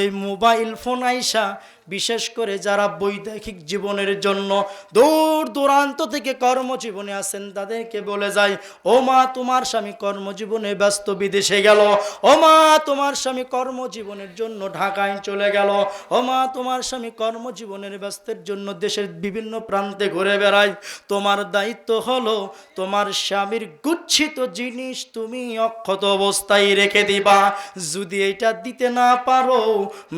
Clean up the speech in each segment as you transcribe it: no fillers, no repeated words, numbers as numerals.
এই mobile phone আইসা বিশেষ করে যারা বৈদেশিক জীবনের জন্য দূর দূরান্ত থেকে কর্মজীবনে আসেন তাদেরকে বলে যায়, ও মা তোমার স্বামী কর্মজীবনে ব্যস্ত বিদেশে গেল, ও মা তোমার স্বামী কর্মজীবনের জন্য ঢাকায় চলে গেল, ও মা তোমার স্বামী কর্মজীবনের ব্যস্তের জন্য দেশের বিভিন্ন প্রান্তে ঘুরে বেড়ায়। তোমার দায়িত্ব হলো তোমার স্বামীর গুচ্ছিত জিনিস তুমি অক্ষত অবস্থায় রেখে দিবা। যদি এটা দিতে না পারো,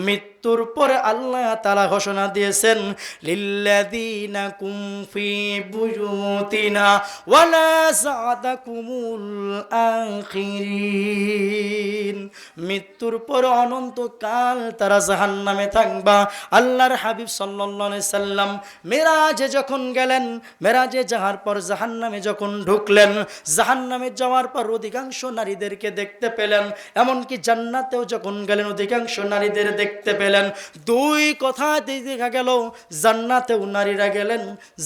মৃত্যুর পরে আল্লাহ তাআলা ঘোষণা দিয়েছেন, লিল্লাযীনা কুম ফি বুয়ুতিনা ওয়ালা সাদাকুমুল আখিরিন। মৃত্যুর পরে অনন্তকাল তারা জাহান্নামে থাকবা। আল্লাহর হাবিব সাল্লাল্লাহু আলাইহি সাল্লাম মেরাজে যখন গেলেন, মেরাজে যাওয়ার পর জাহান্নামে যখন ঢুকলেন, জাহান্নামে যাওয়ার পর অধিকাংশ নারীদেরকে দেখতে পেলেন, এমনকি জান্নাতেও যখন গেলেন অধিকাংশ নারীদের দেখতে পেলেন। দুই কথা দেখা গেল, জান্নাতেও নারীরা গেলেন,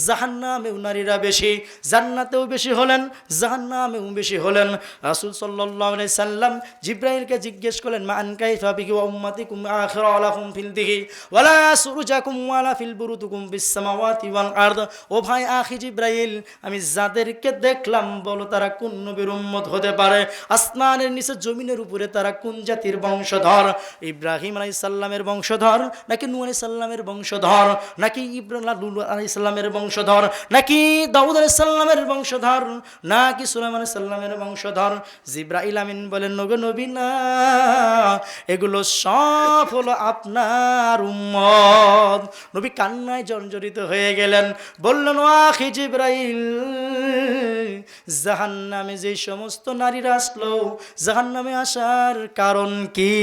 জাহান্নামেও নারীরা বেশি। জান্নাতেও বেশি হলেন, জাহান্নামেও বেশি হলেন। রাসূল সাল্লাল্লাহু আলাইহি সাল্লাম জিবরাইলকে জিজ্ঞেস করলেন, মা আন কাইফা বিহি ওয়া উম্মাতিকুম আখিরা লাকুম ফিল দিহি ওয়ালা সুরুজাকুম ওয়ালা ফিল বুরুতুকুম বিস সামাওয়াতি ওয়াল আরদ। ও ভাই আখি জিবরাইল, আমি যাদেরকে দেখলাম বলো তারা কোন নবীর উম্মত হতে পারে? আসমানের নিচে জমিনের উপরে তারা কোন জাতির বংশধর? ইব্রাহিম আলাইহিস সালামের বংশধর, নাকি নূহ আলাইহিস সালামের বংশধর, নাকি ইব্রাহিম আলাইহিস সালামের বংশধর, নাকি দাউদ আলাইহিস সালামের বংশধর, নাকি সুলাইমান আলাইহিস সালামের বংশধর? জিবরাইল আমিন বলেন, নবী না, এগুলো সব হলো আপনার উম্মত। নবী কান্নায় জর্জরিত হয়ে গেলেন, বললেন, ও আখি জিবরাইল, জাহান্নামে যে সমস্ত নারীরা আসলো, জাহান্নামে আসার কারণ কি?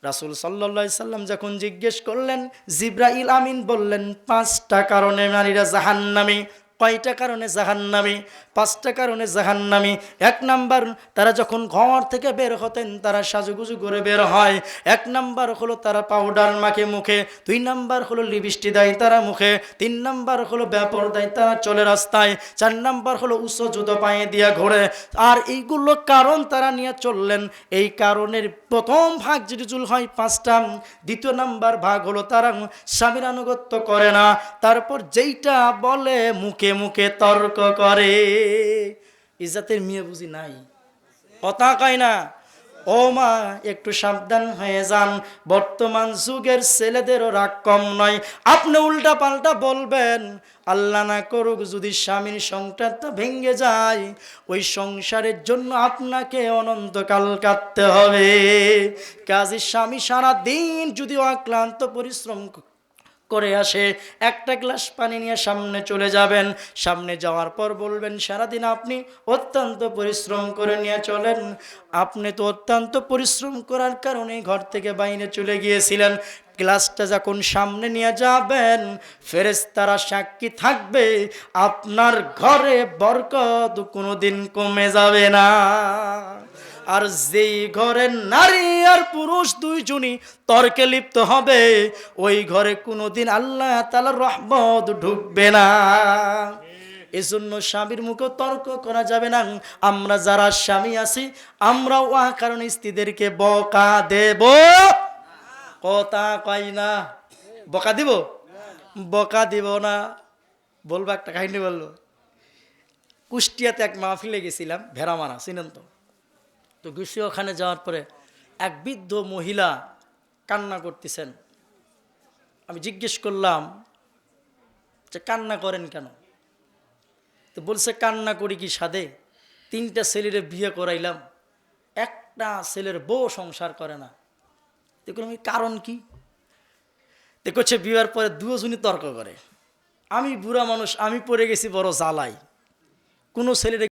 রাসূল সাল্লাল্লাহু আলাইহি সাল্লাম যখন জিজ্ঞেস করলেন, জিবরাইল আমিন বললেন, 5টা কারণে নারীরা জাহান্নামী। কয়টা কারণে জাহান্নামী? 5টা কারণে জাহান্নামী। 1 নাম্বার, তারা যখন ঘর থেকে বের হতেন তারা সাজুগুজু করে বের হয়। 1 নাম্বার হলো তারা পাউডার মাখে মুখে, 2 নাম্বার হলো লিপস্টিক দেয় তারা মুখে, 3 নাম্বার হলো বেপরদায় তারা চলে রাস্তায়, 4 নাম্বার হলো উঁচু জুতো পায়ে দিয়ে ঘোরে। আর এইগুলো কারণ তারা নিয়ে চললেন। এই কারণের প্রথম ভাগ যদি জুল হয় 5টা, দ্বিতীয় নাম্বার ভাগ হলো তারা স্বামীর আনুগত্য করে না, তারপর যেইটা বলে মুখে মুখে তর্ক করে। ইজ্জতের মেয়ে বুঝি নাই, কথা কয় না। ও মা, একটু সাবধান হয়ে যান, বর্তমান যুগের ছেলেদেরও রাগ কম নয়। আপনি উল্টা পাল্টা বলবেন, আল্লাহ না করুক যদি স্বামীর সংসারটা ভেঙে যায়, ওই সংসারের জন্য আপনাকে অনন্তকাল কাঁদতে হবে। কাজী স্বামী সারা দিন যদি অক্লান্ত পরিশ্রম করে আসে, একটা গ্লাস পানি নিয়ে সামনে চলে যাবেন। সামনে যাওয়ার পর বলবেন, সারাদিন আপনি অত্যন্ত পরিশ্রম করে নিয়ে চলেন, আপনি তো অত্যন্ত পরিশ্রম করার কারণে ঘর থেকে বাইরে চলে গিয়েছিলেন। গ্লাসটা যখন সামনে নিয়ে যাবেন, ফেরেশতারা সাক্ষী থাকবে, আপনার ঘরে বরকত কোনোদিন কমে যাবে না। আর যেই ঘরে নারী আর পুরুষ দুইজনই তর্কে লিপ্ত হবে, ওই ঘরে কোনোদিন আল্লাহ তাআলার রহমত ঢুকবে না। এজন্য স্বামীর মুখে তর্ক করা যাবে না। আমরা যারা স্বামী আছি, আমরাও কারণ স্ত্রীদেরকে বকা দেব, কথা কয় না, বকা দিব, বকা দিব না। বলবো একটা কাহিনী। বললো, কুষ্টিয়াতে এক মাহফিলে গেছিলাম, ভেড়ামারা চিনেন তো গেছি। ওখানে যাওয়ার পরে এক বৃদ্ধ মহিলা কান্না করতেছেন। আমি জিজ্ঞেস করলাম যে কান্না করেন কেন? তো বলছে, কান্না করি কি সাধে, 3টা ছেলের বিয়ে করাইলাম, একটা ছেলের বউ সংসার করে না। দেখুন আমি কারণ কি দেখছে, বিয়ের পরে দুজনই তর্ক করে। আমি বুড়া মানুষ, আমি পড়ে গেছি বড় জ্বালাই। কোনো ছেলের